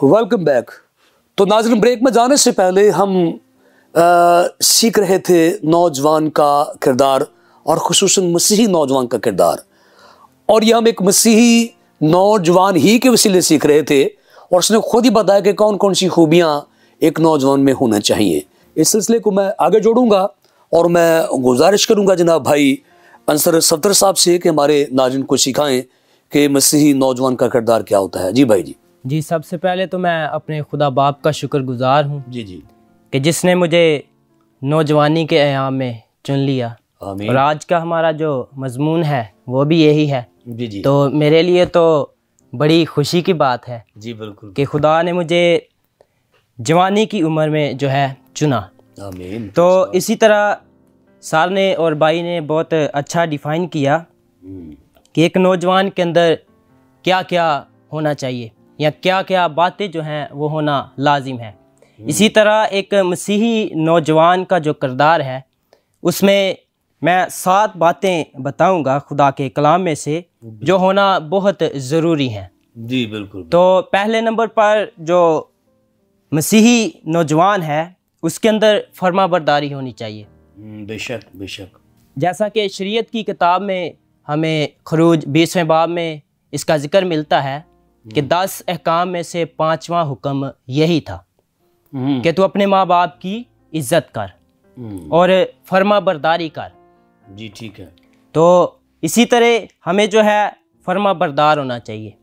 Welcome back. तो नाज़रीन, break में जाने से पहले हम सीख रहे थे नौजवान का किरदार और खुसूसन मसीही नौजवान का किरदार, और ये हम एक मसीही नौजवान ही के वसीले सीख रहे थे, और उसने खुद ही बताया कि कौन कौन सी खूबियाँ एक नौजवान में होना चाहिए। इस सिलसिले को मैं आगे जोड़ूंगा और मैं गुजारिश करूंगा जनाब भाई अंसर सफदर साहब से कि हमारे नाज़रीन को सिखाएं कि मसीही नौजवान का किरदार क्या होता है। जी भाई जी। सबसे पहले तो मैं अपने खुदा बाप का शुक्रगुजार हूँ जी कि जिसने मुझे नौजवानी के अयाम में चुन लिया। आमीन। और आज का हमारा जो मजमून है वो भी यही है। जी। तो मेरे लिए तो बड़ी खुशी की बात है जी बिल्कुल कि खुदा ने मुझे जवानी की उम्र में जो है चुना। आमीन। तो इसी तरह सार ने और भाई ने बहुत अच्छा डिफ़ाइन किया कि एक नौजवान के अंदर क्या क्या होना चाहिए या क्या क्या बातें जो हैं वो होना लाजिम है। इसी तरह एक मसीही नौजवान का जो किरदार है उसमें मैं 7 बातें बताऊंगा खुदा के कलाम में से जो होना बहुत ज़रूरी हैं। जी बिल्कुल। तो पहले नंबर पर जो मसीही नौजवान है उसके अंदर फर्माबरदारी होनी चाहिए। बेशक बेशक। जैसा कि शरीयत की किताब में हमें खरूज 20वें बाब में इसका जिक्र मिलता है कि 10 अहकाम में से 5वां हुक्म यही था कि तू अपने माँ बाप की इज्जत कर और फर्मा बरदारी कर। जी ठीक है। तो इसी तरह हमें जो है फर्मा बरदार होना चाहिए।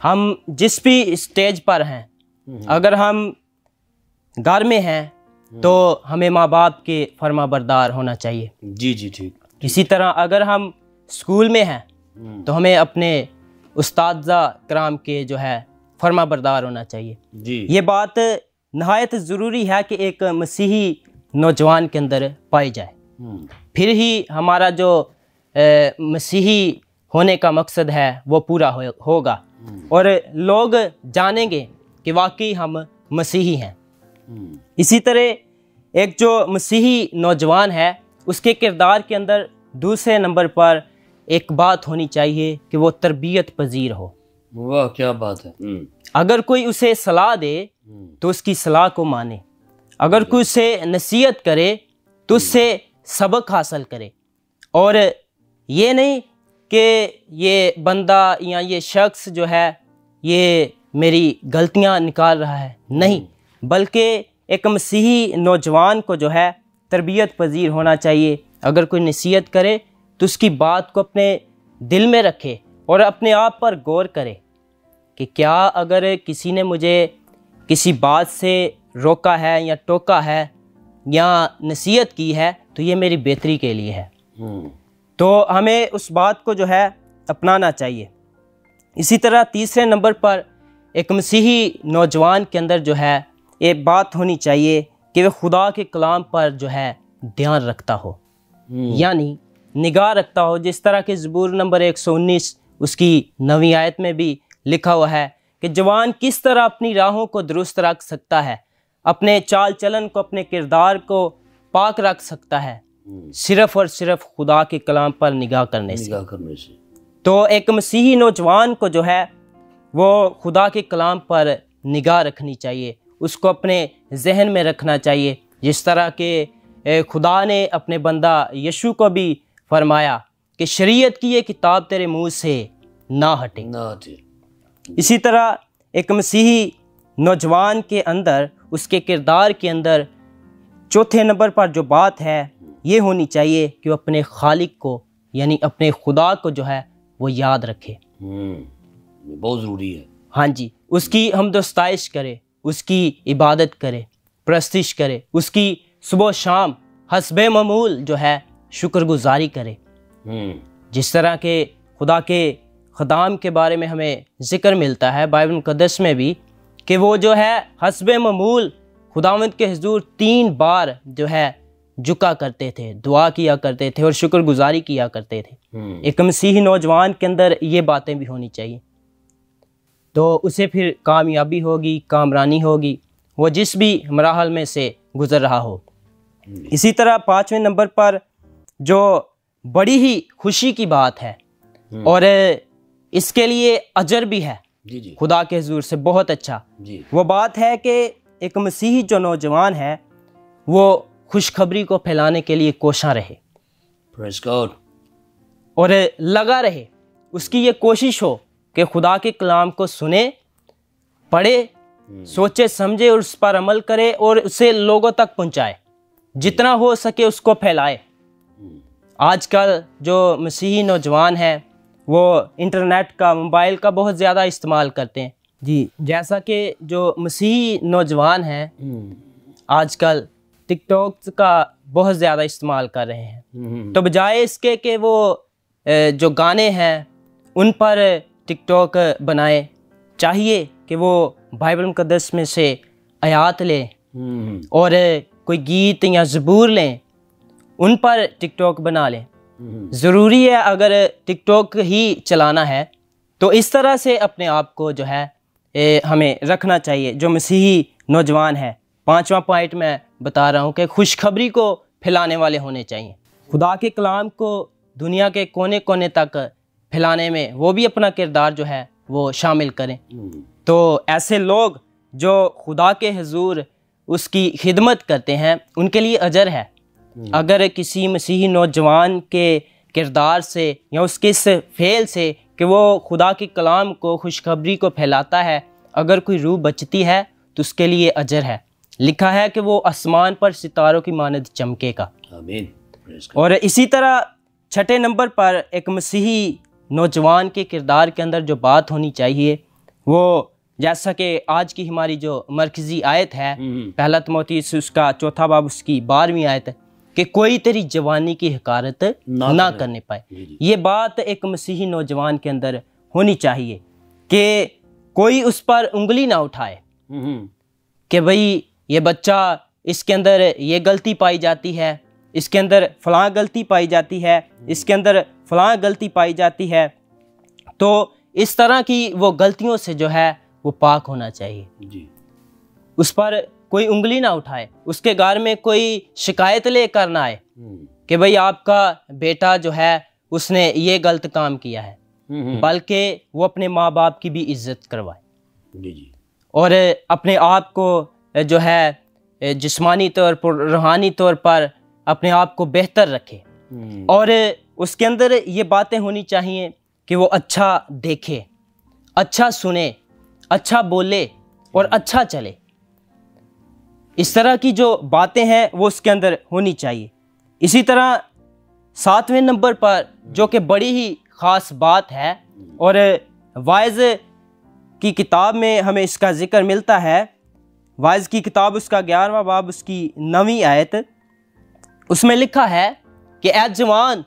हम जिस भी स्टेज पर हैं, अगर हम घर में हैं तो हमें माँ बाप के फर्मा बरदार होना चाहिए। जी जी ठीक। इसी तरह अगर हम स्कूल में हैं तो हमें अपने उस्ताद कराम के जो है फर्मा बरदार होना चाहिए। जी। ये बात नहायत ज़रूरी है कि एक मसीही नौजवान के अंदर पाई जाए, फिर ही हमारा जो मसीही होने का मकसद है वो पूरा होगा और लोग जानेंगे कि वाकई हम मसीही हैं। इसी तरह एक जो मसीही नौजवान है उसके किरदार के अंदर दूसरे नंबर पर एक बात होनी चाहिए कि वो तरबियत पजीर हो। वाह क्या बात है। अगर कोई उसे सलाह दे तो उसकी सलाह को माने, अगर कोई उसे नसीहत करे तो उससे सबक हासिल करे, और ये नहीं कि ये बंदा या ये शख्स जो है ये मेरी गलतियां निकाल रहा है, नहीं, बल्कि एक मसीही नौजवान को जो है तरबियत पजीर होना चाहिए। अगर कोई नसीहत करे तो उसकी बात को अपने दिल में रखे और अपने आप पर गौर करे कि क्या अगर किसी ने मुझे किसी बात से रोका है या टोका है या नसीहत की है तो ये मेरी बेहतरी के लिए है। तो हमें उस बात को जो है अपनाना चाहिए। इसी तरह तीसरे नंबर पर एक मसीही नौजवान के अंदर जो है एक बात होनी चाहिए कि वह खुदा के कलाम पर जो है ध्यान रखता हो, यानी निगाह रखता हो। जिस तरह के ज़बूर नंबर 119 उसकी 9वीं आयत में भी लिखा हुआ है कि जवान किस तरह अपनी राहों को दुरुस्त रख सकता है, अपने चाल चलन को, अपने किरदार को पाक रख सकता है सिर्फ़ और सिर्फ खुदा के कलाम पर निगाह करने से। तो एक मसीही नौजवान को जो है वो खुदा के कलाम पर निगाह रखनी चाहिए, उसको अपने जहन में रखना चाहिए। जिस तरह के खुदा ने अपने बंदा यीशु को भी फरमाया कि शरीयत की ये किताब तेरे मुंह से ना हटे। इसी तरह एक मसीही नौजवान के अंदर, उसके किरदार के अंदर चौथे नंबर पर जो बात है ये होनी चाहिए कि वो अपने खालिक को यानी अपने खुदा को जो है वो याद रखे। बहुत ज़रूरी है। हाँ जी, उसकी हमदोस्ताइश करे, उसकी इबादत करे, प्रस्तिश करे, उसकी सुबह शाम हस्बे मामूल जो है शुक्रगुजारी करे। जिस तरह के खुदा के ख़दाम के बारे में हमें ज़िक्र मिलता है बाइबल मुक़द्दस में भी कि वो जो है हस्बे मामूल खुदावंद के हुज़ूर 3 बार जो है झुका करते थे, दुआ किया करते थे और शुक्रगुजारी किया करते थे। एक मसीही नौजवान के अंदर ये बातें भी होनी चाहिए, तो उसे फिर कामयाबी होगी, कामरानी होगी, वो जिस भी मराहल में से गुज़र रहा हो। इसी तरह 5वें नंबर पर जो बड़ी ही खुशी की बात है और इसके लिए अजर भी है जी जी खुदा के हुजूर से बहुत अच्छा। जी वो बात है कि एक मसीही जो नौजवान है वो खुशखबरी को फैलाने के लिए कोशां रहे प्रेज़ गॉड। और लगा रहे, उसकी ये कोशिश हो कि खुदा के कलाम को सुने, पढ़े, सोचे समझे और उस पर अमल करे और उसे लोगों तक पहुंचाए, जितना हो सके उसको फैलाए। आजकल जो मसीही नौजवान हैं वो इंटरनेट का, मोबाइल का बहुत ज़्यादा इस्तेमाल करते हैं। जी, जैसा कि जो मसीही नौजवान हैं आजकल टिकटॉक का बहुत ज़्यादा इस्तेमाल कर रहे हैं, तो बजाय इसके कि वो जो गाने हैं उन पर टिकटॉक बनाए, चाहिए कि वो बाइबल मुकद्दस में से आयात लें और कोई गीत या ज़बूर लें, उन पर टिकटॉक बना लें। ज़रूरी है अगर टिकटॉक ही चलाना है तो इस तरह से अपने आप को जो है हमें रखना चाहिए। जो मसीही नौजवान है, 5वां पॉइंट मैं बता रहा हूँ कि खुशखबरी को फैलाने वाले होने चाहिए। खुदा के कलाम को दुनिया के कोने कोने तक फैलाने में वो भी अपना किरदार जो है वो शामिल करें। तो ऐसे लोग जो खुदा के हुजूर उसकी खिदमत करते हैं उनके लिए अजर है। अगर किसी मसीही नौजवान के किरदार से या उसके इस फेल से कि वो खुदा के कलाम को, खुशखबरी को फैलाता है, अगर कोई रूह बचती है तो उसके लिए अजर है। लिखा है कि वो आसमान पर सितारों की मानद चमकेगा। आमीन। और इसी तरह 6 नंबर पर एक मसीही नौजवान के किरदार के अंदर जो बात होनी चाहिए वो, जैसा कि आज की हमारी जो मरकज़ी आयत है, पहला तिमोथेयुस उसका 4 बाब उसकी 12वीं आयत है कि कोई तेरी जवानी की हकारत ना करने पाए। ये बात एक मसीही नौजवान के अंदर होनी चाहिए कि कोई उस पर उंगली ना उठाए कि भाई ये बच्चा, इसके अंदर ये गलती पाई जाती है, इसके अंदर फलां गलती पाई जाती है, इसके अंदर फलां गलती पाई जाती है। तो इस तरह की वो गलतियों से जो है वो पाक होना चाहिए जी। उस पर कोई उंगली ना उठाए, उसके घर में कोई शिकायत लेकर ना आए कि भाई आपका बेटा जो है उसने ये गलत काम किया है, बल्कि वो अपने माँ बाप की भी इज्जत करवाए जी। और अपने आप को जो है जिस्मानी तौर पर, रूहानी तौर पर अपने आप को बेहतर रखे। और उसके अंदर ये बातें होनी चाहिए कि वो अच्छा देखे, अच्छा सुने, अच्छा बोले और अच्छा चले। इस तरह की जो बातें हैं वो उसके अंदर होनी चाहिए। इसी तरह 7वें नंबर पर जो कि बड़ी ही ख़ास बात है और वाइज़ की किताब में हमें इसका ज़िक्र मिलता है। वाइज़ की किताब उसका 11वां बाब उसकी 9वीं आयत, उसमें लिखा है कि ऐ जवान,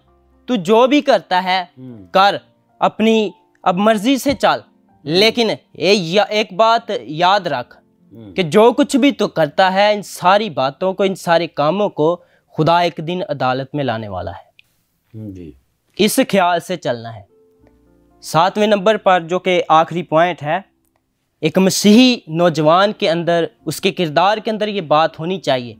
तू जो भी करता है कर, अपनी अब मर्जी से चल, लेकिन एक बात याद रख कि जो कुछ भी तू करता है, इन सारी बातों को, इन सारे कामों को खुदा एक दिन अदालत में लाने वाला है जी। इस ख्याल से चलना है। 7वें नंबर पर जो कि आखिरी पॉइंट है, एक मसीही नौजवान के अंदर, उसके किरदार के अंदर ये बात होनी चाहिए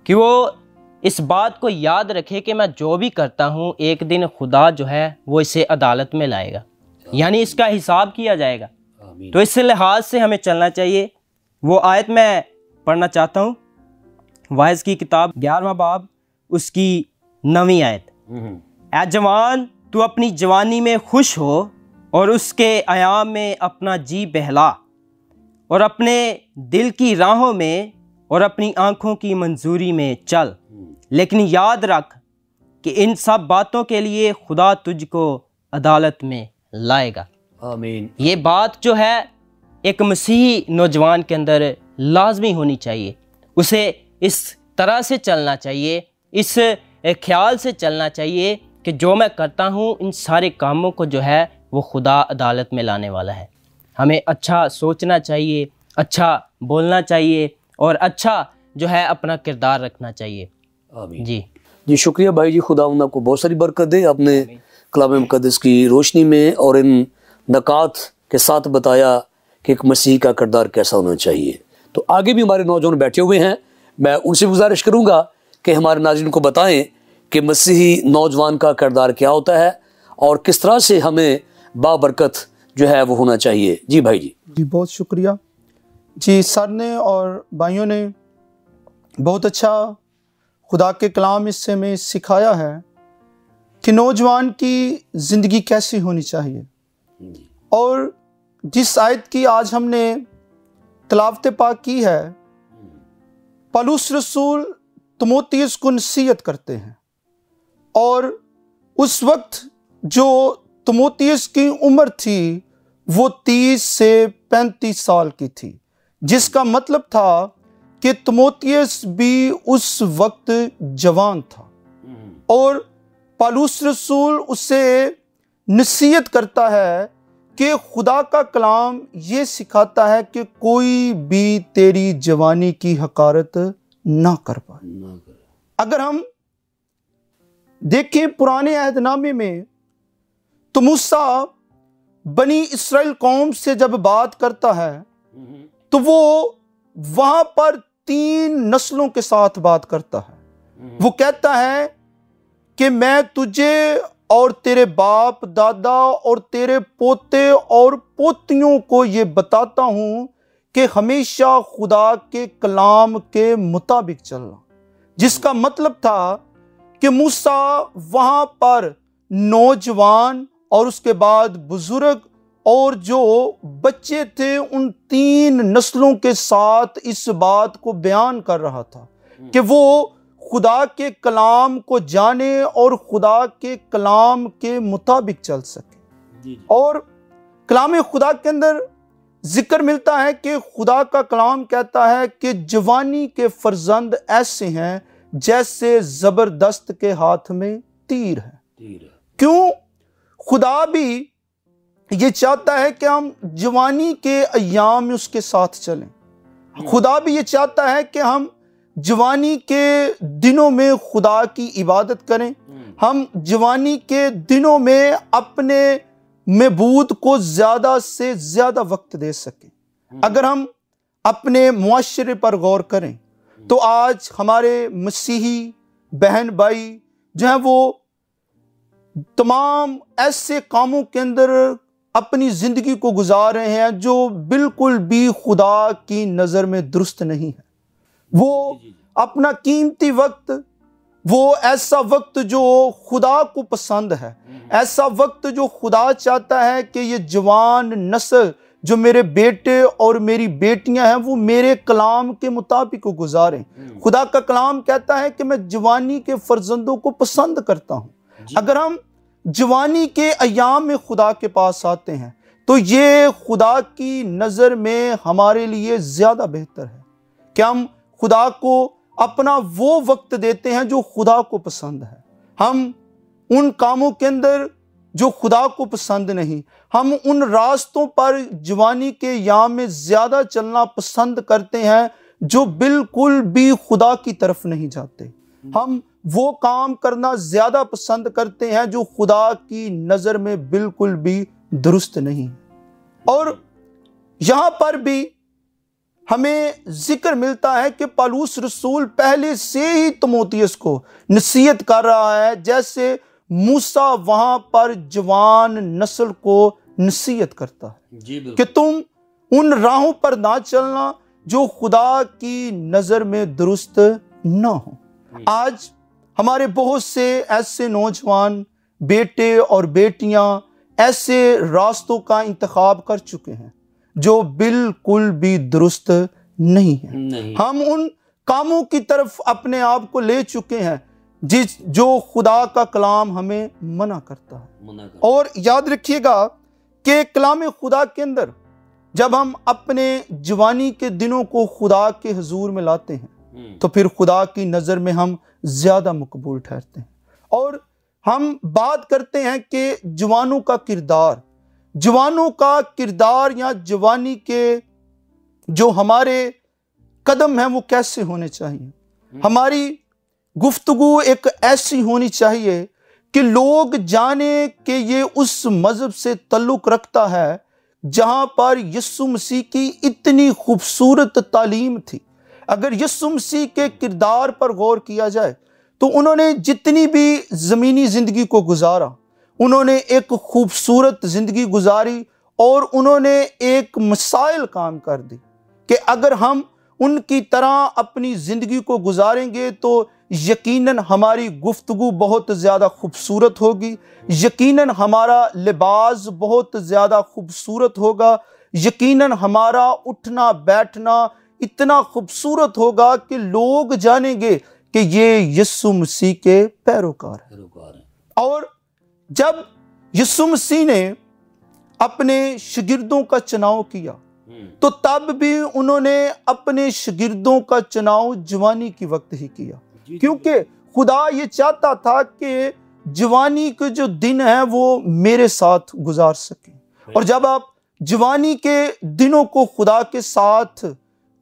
कि वो इस बात को याद रखे कि मैं जो भी करता हूँ एक दिन खुदा जो है वो इसे अदालत में लाएगा, यानी इसका हिसाब किया जाएगा। तो इस लिहाज से हमें चलना चाहिए। वो आयत मैं पढ़ना चाहता हूँ, वाइज़ की किताब 11वां बाब उसकी 9वीं आयत। ऐ जवान, तू अपनी जवानी में खुश हो और उसके आयाम में अपना जी बहला, और अपने दिल की राहों में और अपनी आँखों की मंजूरी में चल, लेकिन याद रख कि इन सब बातों के लिए खुदा तुझको अदालत में लाएगा। आमीन। ये बात जो है एक मसीही नौजवान के अंदर लाजमी होनी चाहिए। उसे इस तरह से चलना चाहिए, इस ख्याल से चलना चाहिए कि जो मैं करता हूँ इन सारे कामों को जो है वो खुदा अदालत में लाने वाला है। हमें अच्छा सोचना चाहिए, अच्छा बोलना चाहिए और अच्छा जो है अपना किरदार रखना चाहिए। आमीन। जी जी, शुक्रिया भाई जी, खुदा आपको बहुत सारी बरकत दे। आपने कलाम मुकद्दस की रोशनी में और इन नकात के साथ बताया कि एक मसीह का किरदार कैसा होना चाहिए। तो आगे भी हमारे नौजवान बैठे हुए हैं, मैं उनसे गुजारिश करूंगा कि हमारे नाज़रीन को बताएं कि मसीही नौजवान का किरदार क्या होता है और किस तरह से हमें बाबरकत जो है वो होना चाहिए। जी भाई जी। जी बहुत शुक्रिया जी। सर ने और भाइयों ने बहुत अच्छा खुदा के कलाम इससे हमें सिखाया है कि नौजवान की ज़िंदगी कैसी होनी चाहिए। और जिस आयत की आज हमने तिलावत पाक की है, पौलुस रसूल तीमुथियुस को नसीहत करते हैं। और उस वक्त जो तीमुथियुस की उम्र थी वो 30 से 35 साल की थी, जिसका मतलब था कि तीमुथियुस भी उस वक्त जवान था। और पौलुस रसूल उसे नसीहत करता है कि खुदा का कलाम ये सिखाता है कि कोई भी तेरी जवानी की हकारत ना कर पाए। अगर हम देखें पुराने अहदनामे में, तो मूसा बनी इस्राएल कौम से जब बात करता है तो वो वहां पर 3 नस्लों के साथ बात करता है। वो कहता है कि मैं तुझे और तेरे बाप दादा और तेरे पोते और पोतियों को ये बताता हूं कि हमेशा खुदा के कलाम के मुताबिक चलना। जिसका मतलब था कि मूसा वहां पर नौजवान और उसके बाद बुजुर्ग और जो बच्चे थे उन 3 नस्लों के साथ इस बात को बयान कर रहा था कि वो खुदा के कलाम को जाने और खुदा के कलाम के मुताबिक चल सके। और कलाम खुदा के अंदर जिक्र मिलता है कि खुदा का कलाम कहता है कि जवानी के फर्जंद ऐसे हैं जैसे जबरदस्त के हाथ में तीर है। क्यों? खुदा भी ये चाहता है कि हम जवानी के अय्याम में उसके साथ चलें। खुदा भी ये चाहता है कि हम जवानी के दिनों में खुदा की इबादत करें, हम जवानी के दिनों में अपने महबूद को ज़्यादा से ज़्यादा वक्त दे सकें। अगर हम अपने मुआशरे पर गौर करें तो आज हमारे मसीही बहन भाई जो हैं वो तमाम ऐसे कामों के अंदर अपनी ज़िंदगी को गुजार रहे हैं जो बिल्कुल भी खुदा की नज़र में दुरुस्त नहीं है। वो अपना कीमती वक्त, वो ऐसा वक्त जो खुदा को पसंद है, ऐसा वक्त जो खुदा चाहता है कि ये जवान नस्ल जो मेरे बेटे और मेरी बेटियां हैं वो मेरे कलाम के मुताबिक गुजारें। खुदा का कलाम कहता है कि मैं जवानी के फर्जंदों को पसंद करता हूं। अगर हम जवानी के अयाम में खुदा के पास आते हैं तो ये खुदा की नज़र में हमारे लिए ज़्यादा बेहतर है कि हम खुदा को अपना वो वक्त देते हैं जो खुदा को पसंद है। हम उन कामों के अंदर जो खुदा को पसंद नहीं, हम उन रास्तों पर जवानी के याम में ज़्यादा चलना पसंद करते हैं जो बिल्कुल भी खुदा की तरफ नहीं जाते। हम वो काम करना ज़्यादा पसंद करते हैं जो खुदा की नज़र में बिल्कुल भी दुरुस्त नहीं। और यहाँ पर भी हमें जिक्र मिलता है कि पौलुस रसूल पहले से ही तीमुथियुस को नसीहत कर रहा है जैसे मूसा वहां पर जवान नस्ल को नसीहत करता है कि तुम उन राहों पर ना चलना जो खुदा की नज़र में दुरुस्त ना हो। आज हमारे बहुत से ऐसे नौजवान बेटे और बेटियां ऐसे रास्तों का इंतखाब कर चुके हैं जो बिल्कुल भी दुरुस्त नहीं है। हम उन कामों की तरफ अपने आप को ले चुके हैं जो खुदा का कलाम हमें मना करता है। और याद रखिएगा कि कलाम खुदा के अंदर जब हम अपने जवानी के दिनों को खुदा के हुजूर में लाते हैं तो फिर खुदा की नज़र में हम ज़्यादा मकबूल ठहरते हैं। और हम बात करते हैं कि जवानों का किरदार या जवानी के जो हमारे कदम हैं वो कैसे होने चाहिए। हमारी गुफ्तगू एक ऐसी होनी चाहिए कि लोग जाने कि ये उस मज़हब से ताल्लुक़ रखता है जहाँ पर यीशु मसीह की इतनी खूबसूरत तालीम थी। अगर यीशु मसीह के किरदार पर गौर किया जाए तो उन्होंने जितनी भी ज़मीनी ज़िंदगी को गुजारा, उन्होंने एक खूबसूरत ज़िंदगी गुजारी और उन्होंने एक मिसाइल काम कर दी कि अगर हम उनकी तरह अपनी ज़िंदगी को गुजारेंगे तो यकीनन हमारी गुफ्तगू बहुत ज़्यादा खूबसूरत होगी, यकीनन हमारा लिबास बहुत ज़्यादा खूबसूरत होगा, यकीनन हमारा उठना बैठना इतना खूबसूरत होगा कि लोग जानेंगे कि ये यीशु मसीह के पैरोकार हैं। और जब यीशु मसीह ने अपने शागिर्दों का चुनाव किया तो तब भी उन्होंने अपने शागिर्दों का चुनाव जवानी के वक्त ही किया, क्योंकि खुदा ये चाहता था कि जवानी के जो दिन हैं वो मेरे साथ गुजार सकें। और जब आप जवानी के दिनों को खुदा के साथ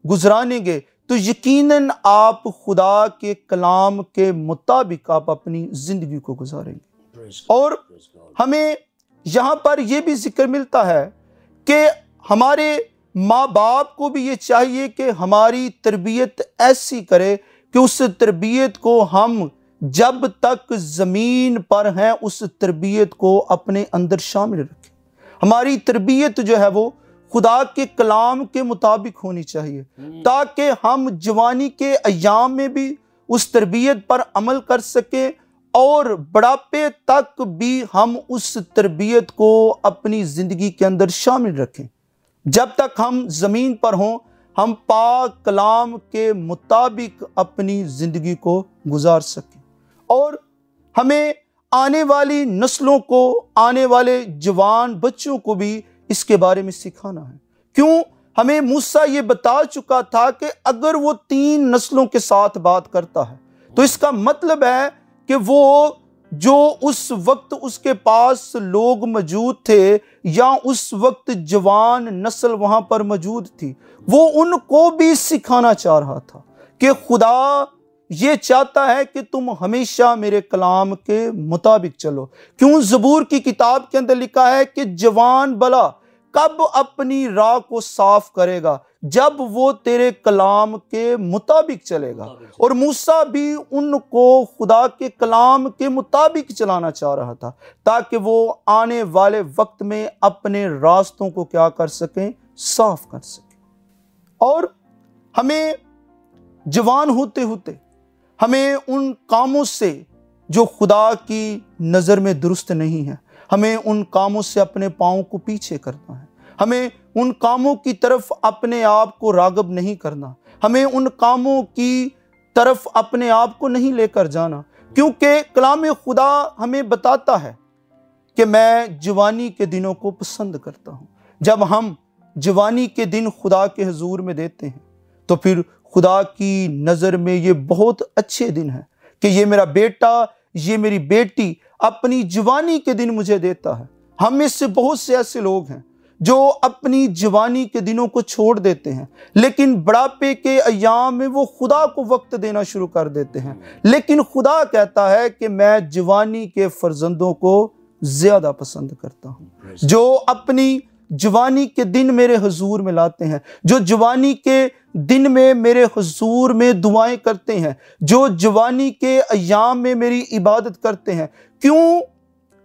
गुजरानेंगे तो यकीनन आप खुदा के कलाम के मुताबिक आप अपनी जिंदगी को गुजारेंगे। और हमें यहाँ पर यह भी जिक्र मिलता है कि हमारे माँ बाप को भी ये चाहिए कि हमारी तरबियत ऐसी करे कि उस तरबियत को हम जब तक ज़मीन पर हैं उस तरबियत को अपने अंदर शामिल रखें। हमारी तरबियत जो है वो खुदा के कलाम के मुताबिक होनी चाहिए ताकि हम जवानी के अयाम में भी उस तरबियत पर अमल कर सकें और बुढ़ापे तक भी हम उस तरबियत को अपनी ज़िंदगी के अंदर शामिल रखें। जब तक हम ज़मीन पर हों हम पाक कलाम के मुताबिक अपनी ज़िंदगी को गुजार सकें। और हमें आने वाली नस्लों को, आने वाले जवान बच्चों को भी इसके बारे में सिखाना है। क्यों? हमें मूसा ये बता चुका था कि अगर वो 3 नस्लों के साथ बात करता है तो इसका मतलब है कि वो जो उस वक्त उसके पास लोग मौजूद थे या उस वक्त जवान नस्ल वहां पर मौजूद थी, वो उनको भी सिखाना चाह रहा था कि खुदा ये चाहता है कि तुम हमेशा मेरे कलाम के मुताबिक चलो। क्यों? ज़बूर की किताब के अंदर लिखा है कि जवान भला कब अपनी राह को साफ करेगा, जब वो तेरे कलाम के मुताबिक चलेगा। और मूसा भी उनको खुदा के कलाम के मुताबिक चलाना चाह रहा था ताकि वो आने वाले वक्त में अपने रास्तों को क्या कर सकें, साफ कर सकें। और हमें जवान होते होते हमें उन कामों से जो खुदा की नज़र में दुरुस्त नहीं है, हमें उन कामों से अपने पाँव को पीछे करना है। हमें उन कामों की तरफ अपने आप को राग़ब नहीं करना, हमें उन कामों की तरफ अपने आप को नहीं लेकर जाना, क्योंकि कलाम खुदा हमें बताता है कि मैं जवानी के दिनों को पसंद करता हूँ। जब हम जवानी के दिन खुदा के हुजूर में देते हैं तो फिर खुदा की नज़र में ये बहुत अच्छे दिन हैं कि ये मेरा बेटा, ये मेरी बेटी अपनी जवानी के दिन मुझे देता है। हम में से बहुत से ऐसे लोग हैं जो अपनी जवानी के दिनों को छोड़ देते हैं, लेकिन बुढ़ापे के अयाम में वो खुदा को वक्त देना शुरू कर देते हैं। लेकिन खुदा कहता है कि मैं जवानी के फर्जंदों को ज़्यादा पसंद करता हूँ, जो अपनी जवानी के दिन मेरे हुजूर में लाते हैं, जो जवानी के दिन में मेरे हुजूर में दुआएं करते हैं, जो जवानी के अयाम में मेरी इबादत करते हैं। क्यों?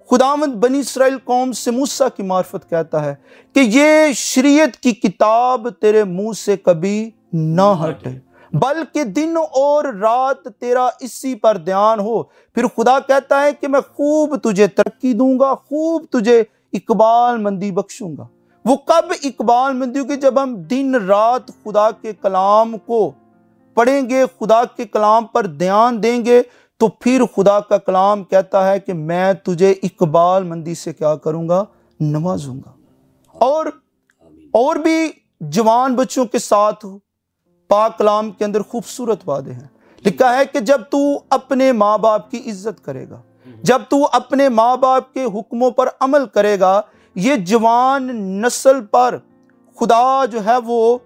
खुदावंद बनी इस्राएल कौम से मूसा की मार्फत कहता है कि ये शरीयत की किताब तेरे मुंह से कभी ना हटे, बल्कि दिन और रात तेरा इसी पर ध्यान हो। फिर खुदा कहता है कि मैं खूब तुझे तरक्की दूंगा, खूब तुझे इकबाल मंदी बख्शूंगा। वो कब इकबाल मंदी होगी? जब हम दिन रात खुदा के कलाम को पढ़ेंगे, खुदा के कलाम पर ध्यान देंगे, तो फिर खुदा का कलाम कहता है कि मैं तुझे इकबाल मंदी से क्या करूंगा, नवाजूंगा। और भी जवान बच्चों के साथ पाक कलाम के अंदर खूबसूरत वादे हैं। लिखा है कि जब तू अपने माँ बाप की इज्जत करेगा, जब तू अपने माँ बाप के हुक्मों पर अमल करेगा, ये जवान नस्ल पर खुदा जो है वो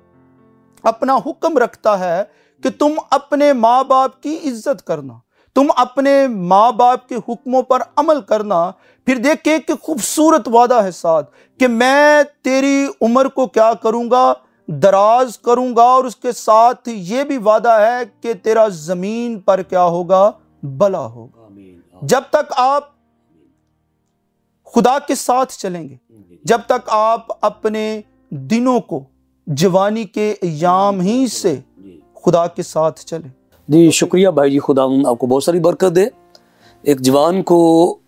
अपना हुक्म रखता है कि तुम अपने माँ बाप की इज्जत करना, तुम अपने माँ बाप के हुक्मों पर अमल करना। फिर देखिए कि खूबसूरत वादा है साथ कि मैं तेरी उम्र को क्या करूंगा, दराज करूंगा, और उसके साथ ये भी वादा है कि तेरा जमीन पर क्या होगा, भला होगा। जब तक आप खुदा के साथ चलेंगे, जब तक आप अपने दिनों को जवानी के अयाम ही से खुदा के साथ चलें। जी शुक्रिया भाई जी, खुदा आपको बहुत सारी बरकत दे। एक जवान को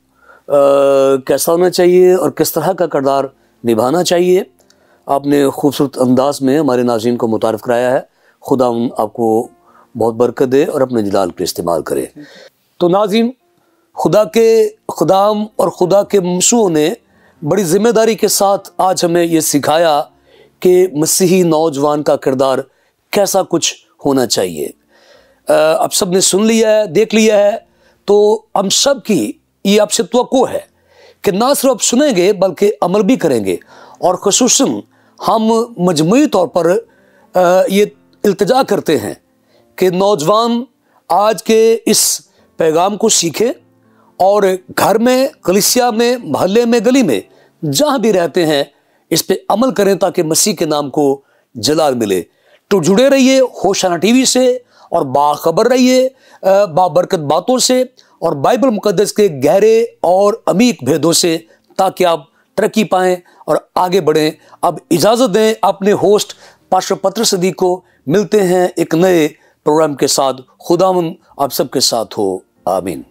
कैसा होना चाहिए और किस तरह का किरदार निभाना चाहिए, आपने खूबसूरत अंदाज में हमारे नाज़रीन को मुतारिफ कराया है। खुदा आपको बहुत बरकत दे और अपने जलाल को इस्तेमाल करे। तो नाज़रीन, खुदा के खुदाम और खुदा के मसूह ने बड़ी ज़िम्मेदारी के साथ आज हमें ये सिखाया कि मसीही नौजवान का किरदार कैसा कुछ होना चाहिए। अब सब ने सुन लिया है, देख लिया है, तो हम सब की ये आपसे तवक्को है कि ना सिर्फ आप सुनेंगे बल्कि अमल भी करेंगे। और ख़ुसूसन हम मजमूई तौर पर ये इल्तिजा करते हैं कि नौजवान आज के इस पैगाम को सीखें और घर में, कलीसिया में, मोहल्ले में, गली में, जहाँ भी रहते हैं इस पे अमल करें ताकि मसीह के नाम को जलाल मिले। तो जुड़े रहिए होशाना टीवी से और बाखबर रहिए बाबरकत बातों से और बाइबल मुकद्दस के गहरे और अमीक भेदों से, ताकि आप तरक्की पाएं और आगे बढ़ें। अब इजाज़त दें अपने होस्ट पास्टर पत्रस सदीक को। मिलते हैं एक नए प्रोग्राम के साथ। खुदावंद आप सबके साथ हो। आमीन।